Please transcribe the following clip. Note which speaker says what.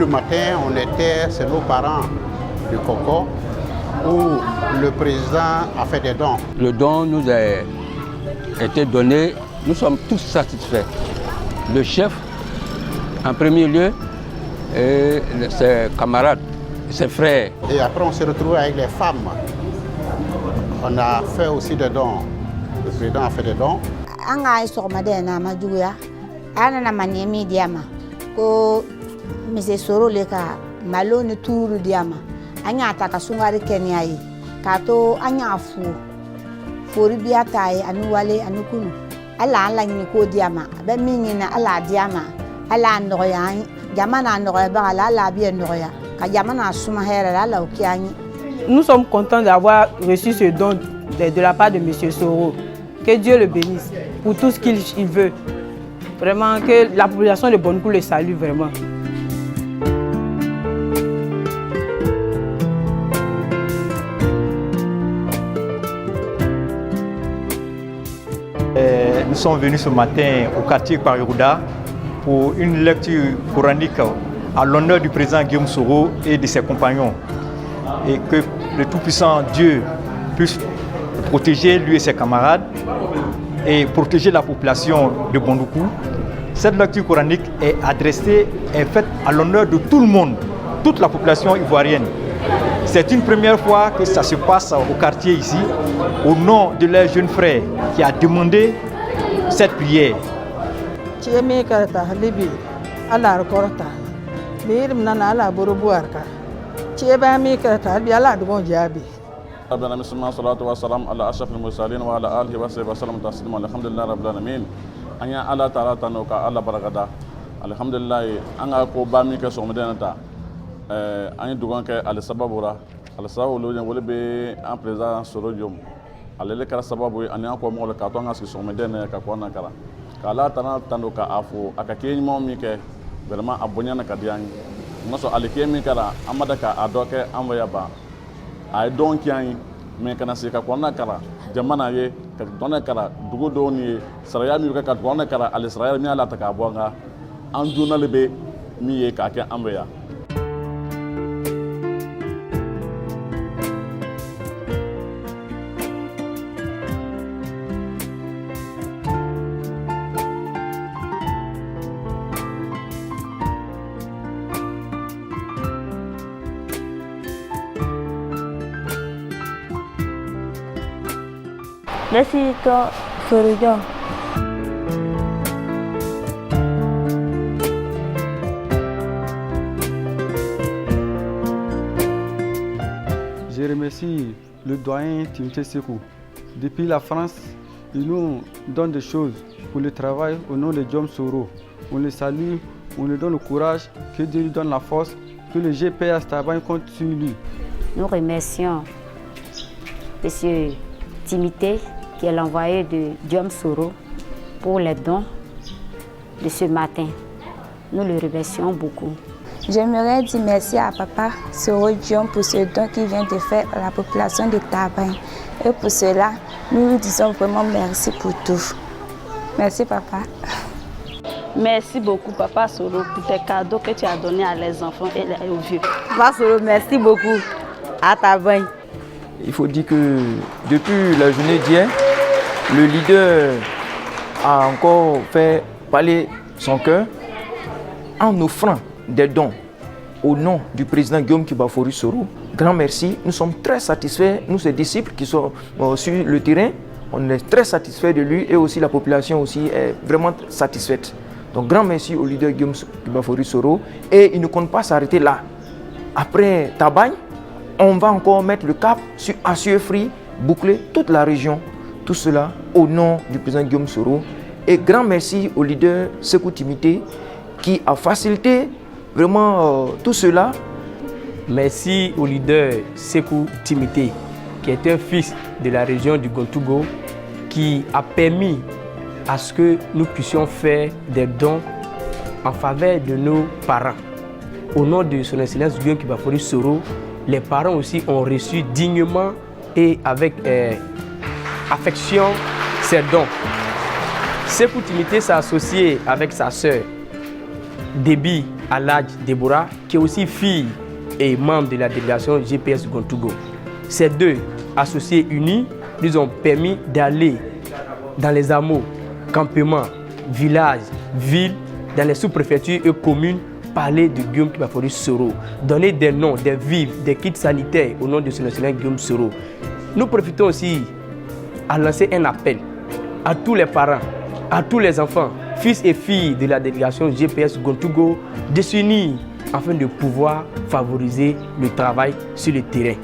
Speaker 1: matin, on était chez nos parents du Coco, où le président a fait des dons.
Speaker 2: Le don nous a été donné, nous sommes tous satisfaits. Le chef, en premier lieu, et ses camarades, ses frères.
Speaker 1: Et après, on s'est retrouvé avec les femmes. On a fait aussi des dons. Le président a fait des dons.
Speaker 3: Monsieur Soro leka malo ni touru diama anya taka sungari kenya yi kato anya fu fori biata yi anu wale anu kunu ala ni ko diama be mingi na ala diama ala ndoya jamana ndoya ba ala bien ndoya ka jamana suma here ala okiani.
Speaker 4: Nous sommes contents d'avoir reçu ce don de la part de Monsieur Soro. Que Dieu le bénisse pour tout ce qu'il veut. Vraiment que la population de Bondoukou le salue vraiment.
Speaker 5: Nous sommes venus ce matin au quartier Parirouda pour une lecture coranique à l'honneur du président Guillaume Soro et de ses compagnons. Et que le Tout-Puissant Dieu puisse protéger lui et ses camarades et protéger la population de Bondoukou. Cette lecture coranique est adressée, est faite à l'honneur de tout le monde, toute la population ivoirienne. C'est une première fois que ça se passe au quartier ici, au nom de leur jeune frère qui a demandé cette prière.
Speaker 6: Anya ala taala tanoka ala barakada alhamdulillah anga ko bami ke so medenata ani dugan ke al sababura al sababu lo wole be en présent Soro Diom alele kala sababu ani ko mo le ka to anga so medene ka ko na kala kala tana tanoka afu akake mo mi ke vraiment abonya na kadian ngaso alike mi kala amada ka adoke amwaya ba ay don kian me kana se ka ko na kala jamana ye ka dona kara dugo doni saraya mi ka dona kara al israel mi ala ta ka bonga an juna lebe mi ye ka ke ambeya.
Speaker 7: Merci toi, Soro Diom.
Speaker 8: Je remercie le doyen Timothée Sekou. Depuis la France, il nous donne des choses pour le travail au nom de Guillaume Soro. On le salue, on lui donne le courage, que Dieu lui donne la force, que le GPS Tabagne compte sur lui.
Speaker 9: Nous remercions M. Timothée, qui est l'envoyé de Guillaume Soro, pour les dons de ce matin. Nous le remercions beaucoup.
Speaker 10: J'aimerais dire merci à Papa Soro Diom pour ce don qu'il vient de faire à la population de Tabagne. Et pour cela, nous lui disons vraiment merci pour tout. Merci Papa.
Speaker 11: Merci beaucoup Papa Soro pour tes cadeaux que tu as donnés à les enfants et aux vieux.
Speaker 4: Papa Soro, merci beaucoup à Tabagne.
Speaker 12: Il faut dire que depuis la journée d'hier, le leader a encore fait parler son cœur en offrant des dons au nom du président Guillaume Kibafori Soro. Grand merci, nous sommes très satisfaits, nous ses disciples qui sont sur le terrain, on est très satisfaits de lui et aussi la population aussi est vraiment satisfaite. Donc grand merci au leader Guillaume Kibafori Soro et il ne compte pas s'arrêter là. Après Tabagne, on va encore mettre le cap sur Assuefri, boucler toute la région. Tout cela au nom du président Guillaume Soro. Et grand merci au leader Sekou Timothée qui a facilité vraiment tout cela.
Speaker 13: Merci au leader Sekou Timothée qui est un fils de la région du Gontougo qui a permis à ce que nous puissions faire des dons en faveur de nos parents. Au nom de son excellence Guillaume Kibafori Soro, les parents aussi ont reçu dignement et avec affection ces dons. Sekou Timothée s'est associé avec sa sœur Déby Aladj Deborah, qui est aussi fille et membre de la délégation GPS Gontugo. Ces deux associés unis nous ont permis d'aller dans les hameaux, campements, villages, villes, dans les sous-préfectures et communes, parler de Guillaume Kibafori Soro, donner des noms, des vivres, des kits sanitaires au nom de ce national Guillaume Soro. Nous profitons aussi à lancer un appel à tous les parents, à tous les enfants, fils et filles de la délégation GPS Gontugo, de s'unir afin de pouvoir favoriser le travail sur le terrain.